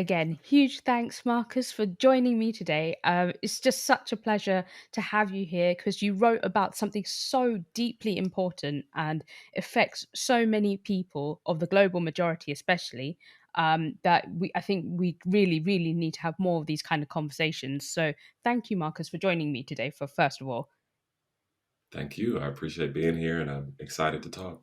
Again, huge thanks, Marcus, for joining me today. It's just such a pleasure to have you here because you wrote about something so deeply important and affects so many people of the global majority, especially. I think we really, really need to have more of these kind of conversations. So, thank you, Marcus, for joining me today. For first of all. Thank you. I appreciate being here and I'm excited to talk.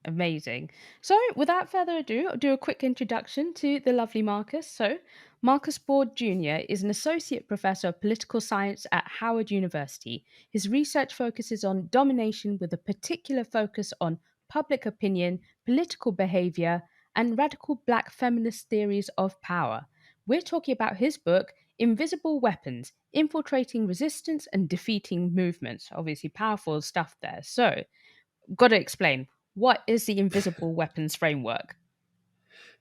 Amazing. So, without further ado, I'll do a quick introduction to the lovely Marcus. So, Marcus Board Jr. is an associate professor of political science at Howard University. His research focuses on domination with a particular focus on public opinion, political behavior, and radical black feminist theories of power. We're talking about his book, Invisible Weapons Infiltrating Resistance and Defeating Movements. Obviously, powerful stuff there. So, got to explain, what is the invisible weapons framework?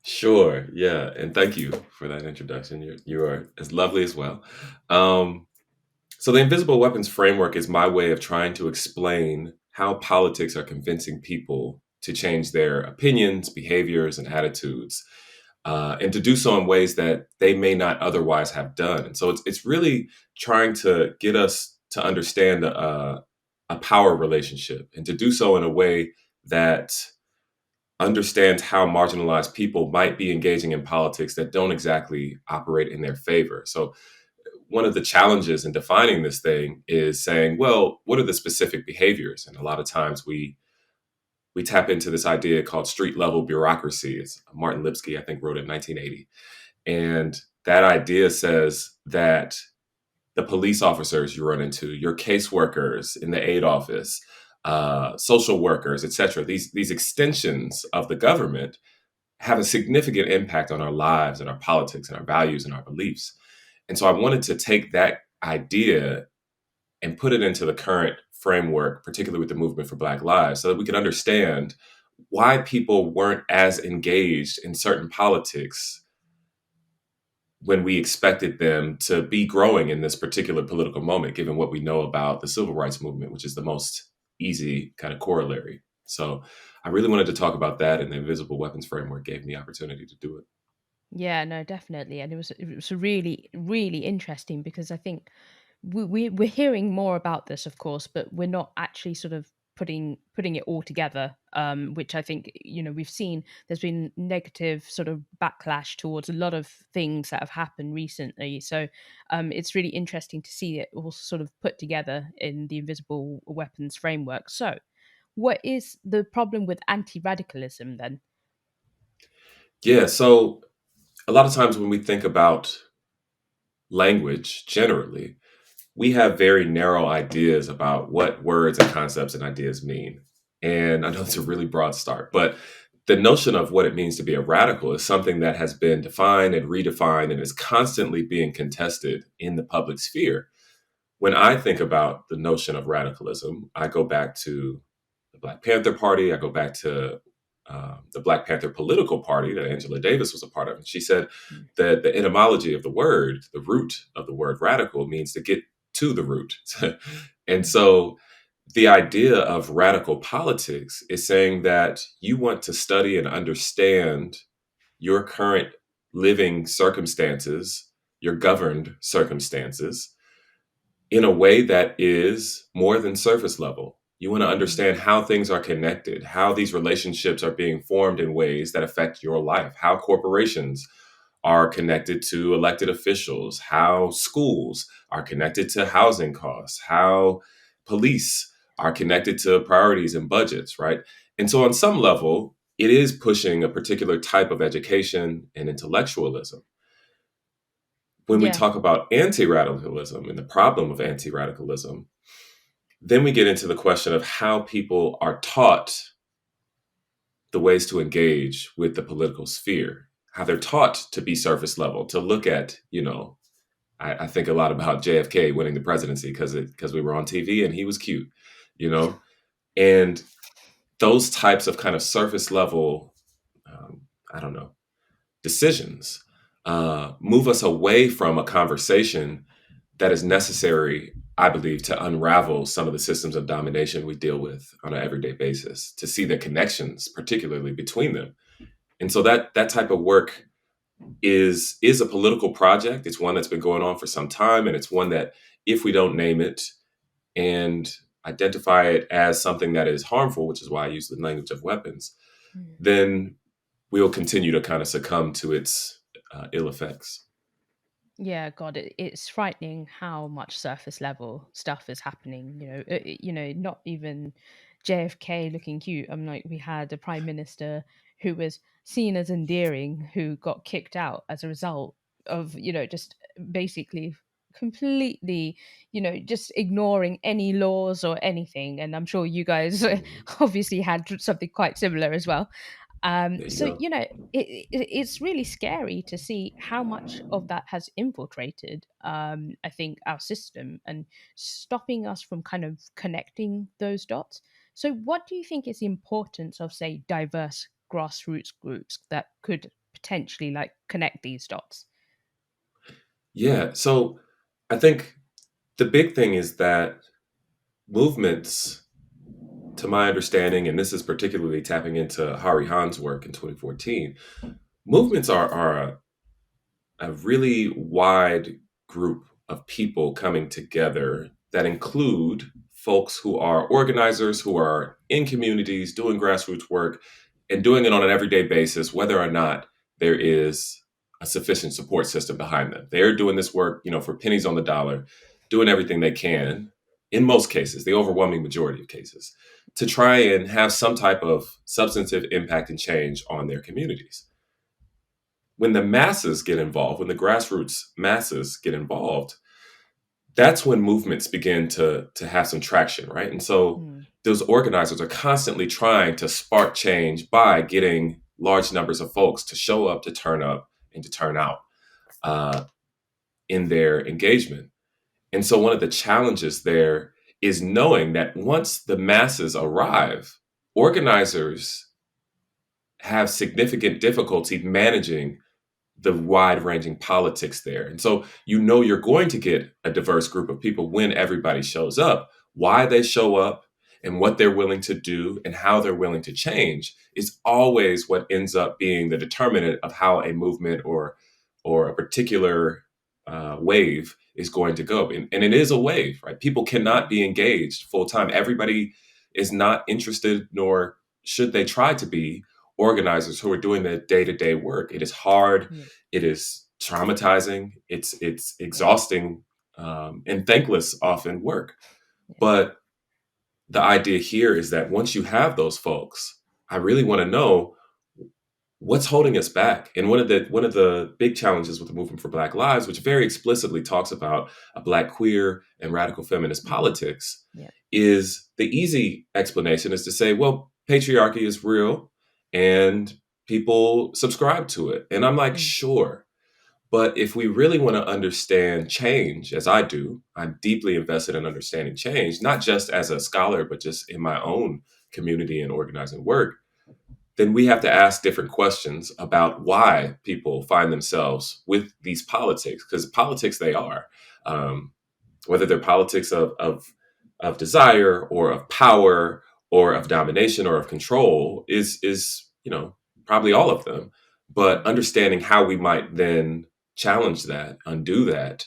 Sure. Yeah. And thank you for that introduction. You are as lovely as well. Um, so, the invisible weapons framework is my way of trying to explain how politics are convincing people to change their opinions, behaviors, and attitudes, and to do so in ways that they may not otherwise have done. And so, it's really trying to get us to understand a power relationship and to do so in a way that understands how marginalized people might be engaging in politics that don't exactly operate in their favor. So, one of the challenges in defining this thing is saying, well, what are the specific behaviors? And a lot of times we tap into this idea called street level bureaucracy. It's Martin Lipsky, I think, wrote it in 1980. And that idea says that the police officers you run into, your caseworkers in the aid office, social workers, et cetera, these extensions of the government have a significant impact on our lives and our politics and our values and our beliefs. And so I wanted to take that idea and put it into the current framework, particularly with the movement for Black Lives, so that we could understand why people weren't as engaged in certain politics when we expected them to be growing in this particular political moment, given what we know about the civil rights movement, which is the most easy kind of corollary. So I really wanted to talk about that, and the invisible weapons framework gave me the opportunity to do it. Yeah, no, definitely, and it was really really interesting because I think we're hearing more about this, of course, but we're not actually sort of putting it all together. Which I think we've seen there's been negative sort of backlash towards a lot of things that have happened recently. So it's really interesting to see it all sort of put together in the invisible weapons framework. So, what is the problem with anti-radicalism then? Yeah, so a lot of times when we think about language generally, we have very narrow ideas about what words and concepts and ideas mean. And I know it's a really broad start, but the notion of what it means to be a radical is something that has been defined and redefined and is constantly being contested in the public sphere. When I think about the notion of radicalism, I go back to the Black Panther Party. I go back to the Black Panther political party that Angela Davis was a part of. And she said that the etymology of the word, the root of the word radical, means to get to the root. And so the idea of radical politics is saying that you want to study and understand your current living circumstances, your governed circumstances, in a way that is more than surface level. You want to Mm. understand how things are connected, how these relationships are being formed in ways that affect your life, how corporations are connected to elected officials, how schools are connected to housing costs, how police are connected to priorities and budgets, right? And so, on some level, it is pushing a particular type of education and intellectualism. When we Yeah. talk about anti radicalism and the problem of anti radicalism, then we get into the question of how people are taught the ways to engage with the political sphere, how they're taught to be surface level, to look at, I think a lot about JFK winning the presidency because we were on TV and he was cute, you know, and those types of kind of surface level, I don't know, decisions move us away from a conversation that is necessary, I believe, to unravel some of the systems of domination we deal with on an everyday basis, to see the connections, particularly between them. And so that type of work is a political project. It's one that's been going on for some time, and it's one that, if we don't name it and identify it as something that is harmful, which is why I use the language of weapons, Mm. then we'll continue to kind of succumb to its ill effects. Yeah, God, it's frightening how much surface level stuff is happening. Not even JFK looking cute. I'm like, we had a prime minister who was seen as endearing, who got kicked out as a result of, just basically completely, just ignoring any laws or anything. And I'm sure you guys obviously had something quite similar as well. There you So go. it's really scary to see how much of that has infiltrated, I think, our system and stopping us from kind of connecting those dots. So, what do you think is the importance of, say, diverse grassroots groups that could potentially like connect these dots? Yeah. So I think the big thing is that movements, to my understanding, and this is particularly tapping into Hari Han's work in 2014, movements are a really wide group of people coming together that include folks who are organizers, who are in communities doing grassroots work and doing it on an everyday basis, whether or not there is a sufficient support system behind them. They're doing this work, for pennies on the dollar, doing everything they can, in most cases, the overwhelming majority of cases, to try and have some type of substantive impact and change on their communities. When the masses get involved, when the grassroots masses get involved, that's when movements begin to have some traction, right? And so Mm, those organizers are constantly trying to spark change by getting large numbers of folks to show up, to turn up, and to turn out uh, in their engagement. And so one of the challenges there is knowing that once the masses arrive, organizers have significant difficulty managing the wide ranging politics there. And so you're going to get a diverse group of people when everybody shows up. Why they show up and what they're willing to do and how they're willing to change is always what ends up being the determinant of how a movement or a particular wave is going to go. And it is a wave, right? People cannot be engaged full time. Everybody is not interested, nor should they try to be organizers who are doing the day to day work. It is hard, yeah, it is traumatizing, it's exhausting, and thankless often work. yeah. But the idea here is that once you have those folks, I really want to know what's holding us back. And one of the big challenges with the movement for Black Lives, which very explicitly talks about a Black queer and radical feminist Mm, politics, yeah. is the easy explanation is to say, well, patriarchy is real and people subscribe to it. And I'm like, Mm, sure. But if we really want to understand change, as I do, I'm deeply invested in understanding change, not just as a scholar, but just in my own community and organizing work, then we have to ask different questions about why people find themselves with these politics, because politics they are. Um, Whether they're politics of desire or of power or of domination or of control is probably all of them. But understanding how we might then challenge that, undo that,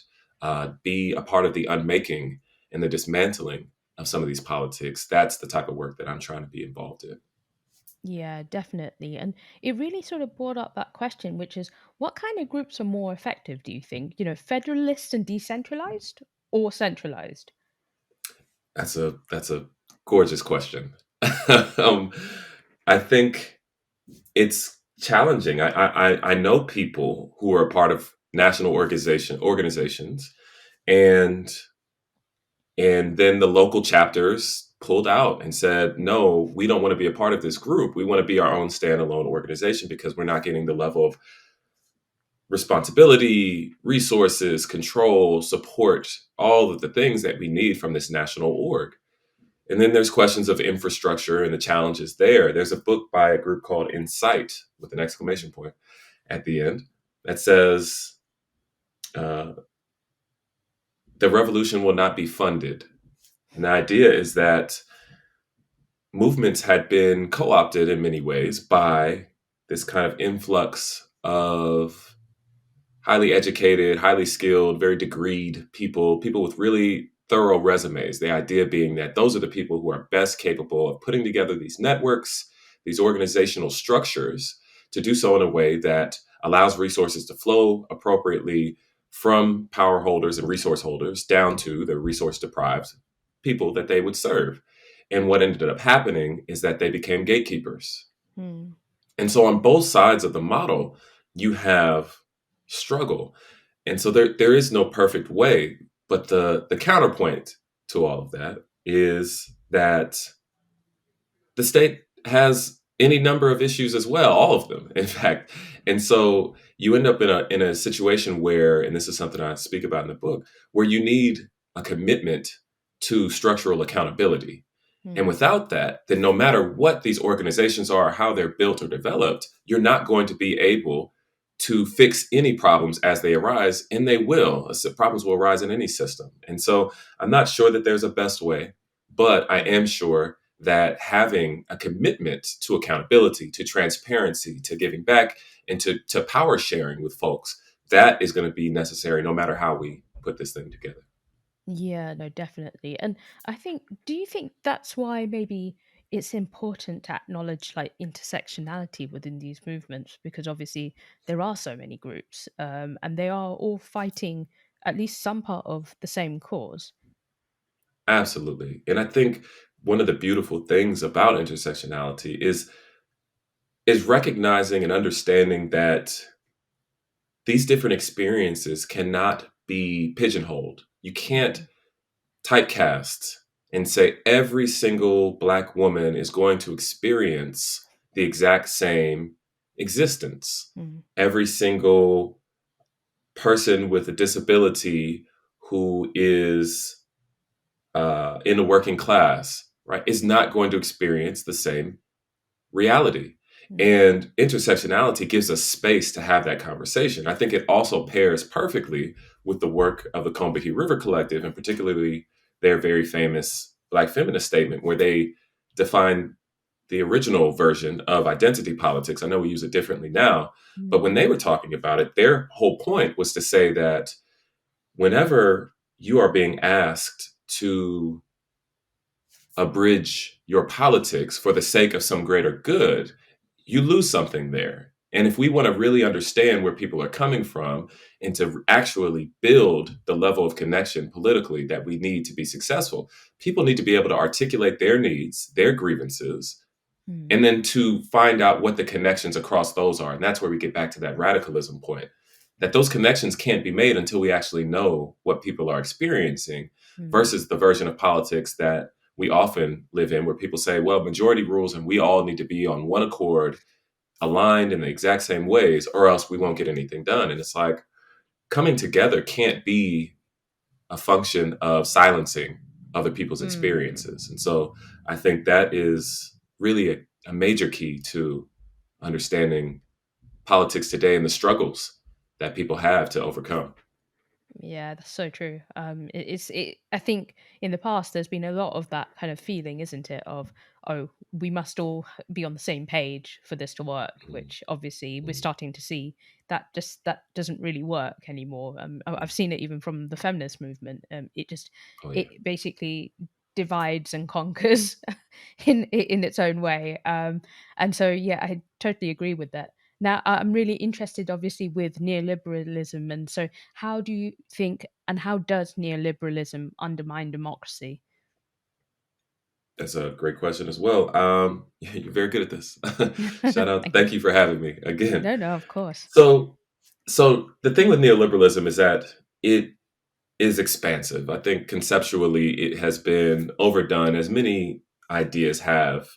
be a part of the unmaking and the dismantling of some of these politics, that's the type of work that I'm trying to be involved in. yeah, definitely. And it really sort of brought up that question, which is what kind of groups are more effective, do you think? Federalist and decentralized or centralized? That's a gorgeous question. um, I think it's challenging. I know people who are part of national organizations, and then the local chapters pulled out and said, no, we don't want to be a part of this group. We want to be our own standalone organization because we're not getting the level of responsibility, resources, control, support, all of the things that we need from this national org. And then there's questions of infrastructure and the challenges there. There's a book by a group called Insight with an Mm, exclamation point at the end that says uh, the revolution will not be funded. And the idea is that movements had been co opted in many ways by this kind of influx of highly educated, highly skilled, very degreed people, people with really thorough resumes. The idea being that those are the people who are best capable of putting together these networks, these organizational structures, to do so in a way that allows resources to flow appropriately from power holders and resource holders down to the resource deprived people that they would serve. And what ended up happening is that they became gatekeepers. Mm. And so on both sides of the model, you have struggle. And so there is no perfect way. But the counterpoint to all of that is that the state has any number of issues as well, all of them, in fact. And so you end up in a situation where, and this is something I speak about in the book, where you need a commitment to structural accountability. And Mm. without that, then no matter what these organizations are, how they're built or developed, you're not going to be able to fix any problems as they arise, and they will. Problems will arise in any system. And so I'm not sure that there's a best way, but I Mm. am sure that having a commitment to accountability, to transparency, to giving back, and to power sharing with folks, that is going to be necessary no matter how we put this thing together. Yeah, no, definitely. And I think, do you think that's why maybe it's important to acknowledge like intersectionality within these movements? Because obviously there are so many groups, and they are all fighting at least some part of the same cause. Absolutely. And I think one of the beautiful things about intersectionality is recognizing and understanding that these different experiences cannot be pigeonholed. You can't Mm. typecast and say every single Black woman is going to experience the exact same existence. Mm. Every single person with a disability who is in the working class, right, is not going to experience the same reality. Mm. And intersectionality gives us space to have that conversation. I think it also pairs perfectly with the work of the Combahee River Collective, and particularly their very famous Black feminist statement, where they define the original version of identity politics. I know we use it differently now, but Mm. when they were talking about it, their whole point was to say that whenever you are being asked to abridge your politics for the sake of some greater good, you lose something there. And if we want to really understand where people are coming from and to actually build the level of connection politically that we need to be successful, people need to be able to articulate their needs, their grievances, Mm. and then to find out what the connections across those are. And that's where we get back to that radicalism point, that those connections can't be made until we actually know what people are experiencing, Mm. versus the version of politics that we often live in, where people say, well, majority rules and we all need to be on one accord, aligned in the exact same ways, or else we won't get anything done. And it's like, coming together can't be a function of silencing other people's Mm. experiences. And so I think that is really a major key to understanding politics today and the struggles that people have to overcome. Yeah, that's so true. I think in the past there's been a lot of that kind of feeling, isn't it? Of, oh, we must all be on the same page for this to work. Mm, Which obviously we're mm. starting to see that doesn't really work anymore. I've seen it even from the feminist movement. Oh yeah, It basically divides and conquers in its own way. And so yeah, I totally agree with that. Now, I'm really interested, obviously, with neoliberalism. And so, how do you think, and how does neoliberalism undermine democracy? that's a great question as well. You're very good at this. Shout out! Thank you. Thank you for having me again. No, no, of course. So, so the thing with neoliberalism is that it is expansive. I think conceptually it has been overdone, as many ideas have,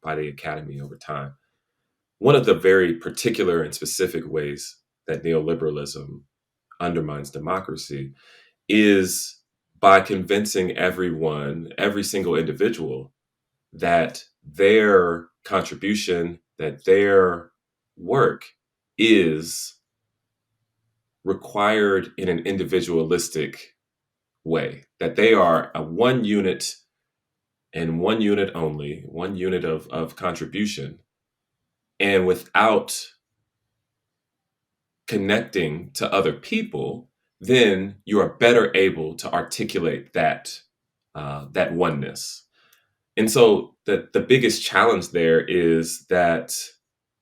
by the academy over time. One of the very particular and specific ways that neoliberalism undermines democracy is by convincing everyone, every single individual, that their contribution, that their work is required in an individualistic way, that they are a one unit and one unit only, one unit of contribution. And without connecting to other people, then you are better able to articulate that oneness. And so the biggest challenge there is that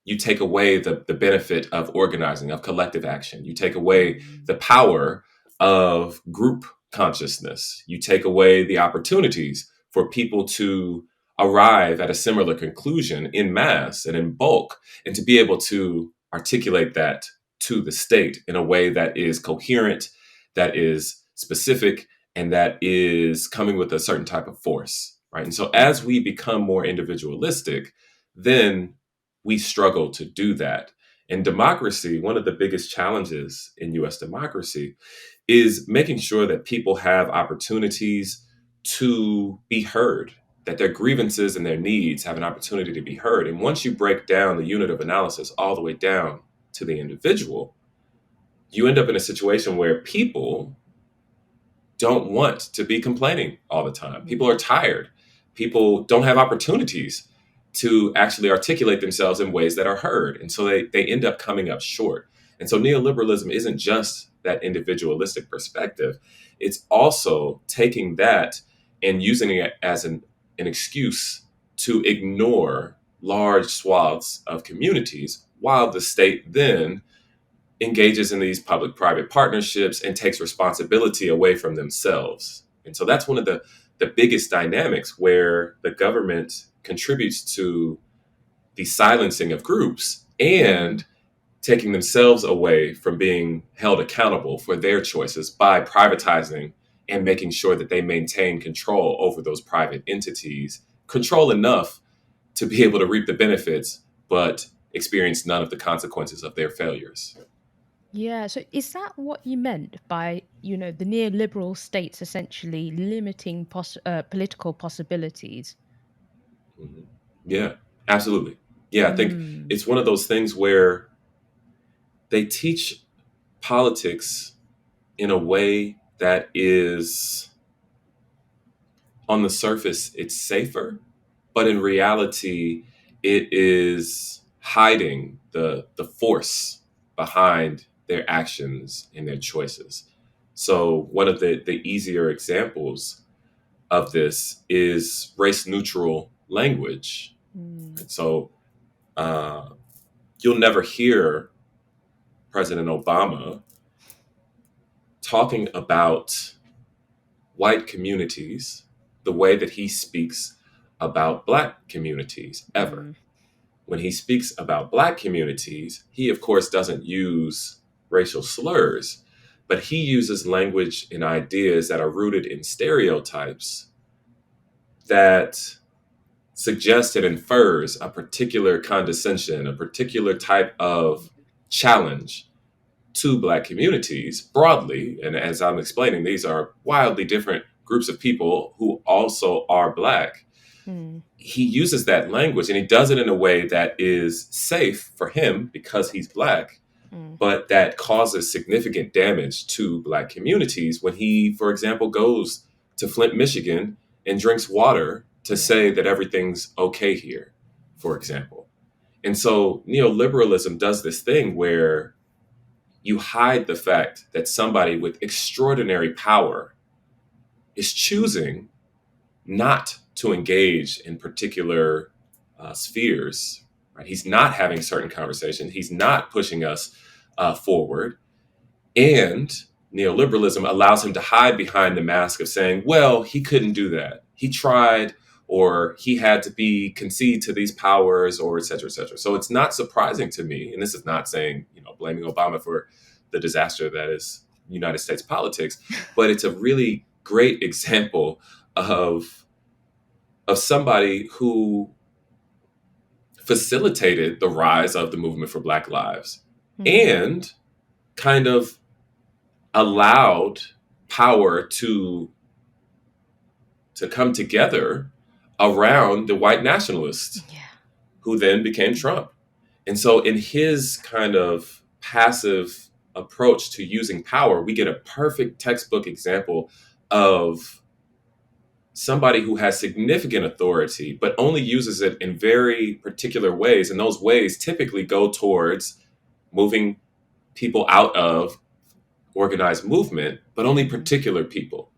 you take away the benefit of organizing, of collective action. You take away Mm. the power of group consciousness. You take away the opportunities for people to arrive at a similar conclusion in mass and in bulk, and to be able to articulate that to the state in a way that is coherent, that is specific, and that is coming with a certain type of force, right? And so as we become more individualistic, then we struggle to do that. In democracy, one of the biggest challenges in US democracy is making sure that people have opportunities to be heard, that their grievances and their needs have an opportunity to be heard. And once you break down the unit of analysis all the way down to the individual, you end up in a situation where people don't want to be complaining all the time. People are Mm. tired. People don't have opportunities to actually articulate themselves in ways that are heard. And so they end up coming up short. And so neoliberalism isn't just that individualistic perspective, it's also taking that and using it as an excuse to ignore large swaths of communities, while the state then engages in these public private partnerships and takes responsibility away from themselves. And so that's one of the biggest dynamics where the government contributes to the silencing of groups Mm. and taking themselves away from being held accountable for their choices by privatizing and making sure that they maintain control over those private entities, control enough to be able to reap the benefits, but experience none of the consequences of their failures. Yeah, so is that what you meant by, the neoliberal states essentially limiting political possibilities? Mhm. Yeah, absolutely. Yeah, I think Mm. it's one of those things where they teach politics in a way that is, on the surface, it's safer, but in reality, it is hiding the force behind their actions and their choices. So one of the easier examples of this is race neutral language. Mm. And so uh, you'll never hear President Obama talking about white communities the way that he speaks about black communities ever. Mm. When he speaks about black communities, he, of course, doesn't use racial slurs, but he uses language and ideas that are rooted in stereotypes that suggests and infers a particular condescension, a particular type of challenge to Black communities broadly. And as I'm explaining, these are wildly different groups of people who also are Black. Mm. He uses that language and he does it in a way that is safe for him because he's Black, Mm. but that causes significant damage to Black communities when he, for example, goes to Flint, Michigan and drinks water to say Yeah. that everything's okay here, for example. And so neoliberalism does this thing where you hide the fact that somebody with extraordinary power is choosing not to engage in particular spheres. Right? He's not having certain conversations. He's not pushing us forward. And neoliberalism allows him to hide behind the mask of saying, well, he couldn't do that. He tried, or he had to be concede to these powers, or et cetera, et cetera. So it's not surprising to me, and this is not saying, blaming Obama for the disaster that is United States politics, but it's a really great example of somebody who facilitated the rise of the movement for Black lives Mm. and kind of allowed power to come together around the white nationalists Yeah. who then became Trump. And so in his kind of passive approach to using power, we get a perfect textbook example of somebody who has significant authority, but only uses it in very particular ways. And those ways typically go towards moving people out of organized movement, but only Mm. particular people.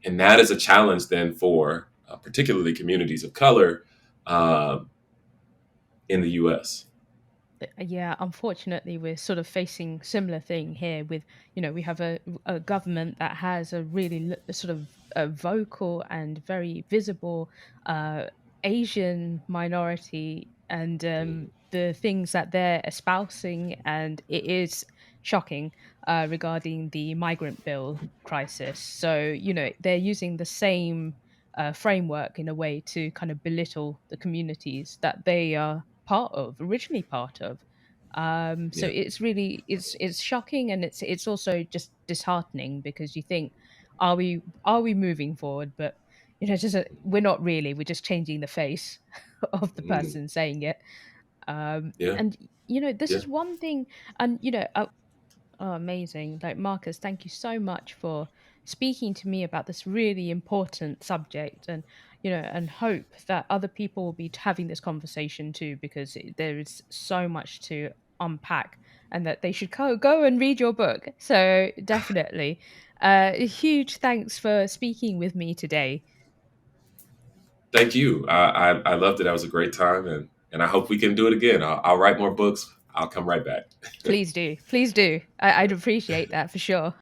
And that is a challenge then for particularly communities of color uh, in the US. Yeah, unfortunately, we're sort of facing similar thing here with, we have a government that has a really sort of a vocal and very visible uh, Asian minority, and Mhm. the things that they're espousing, and it is shocking regarding the migrant bill crisis. So, they're using the same framework in a way to kind of belittle the communities that they are originally part of. So Yeah. it's really it's shocking, and it's also just disheartening, because you think, are we moving forward? But just we're not really. We're just changing the face of the Mhm. person saying it. Yeah. And this Yeah. is one thing, and oh, amazing. Like, Marcus, thank you so much for speaking to me about this really important subject, and and hope that other people will be having this conversation too, because there is so much to unpack, and that they should go and read your book. So definitely, a huge thanks for speaking with me today. Thank you. I loved it. That was a great time, and I hope we can do it again. I'll write more books. I'll come right back. Please do, please do. I'd appreciate that for sure.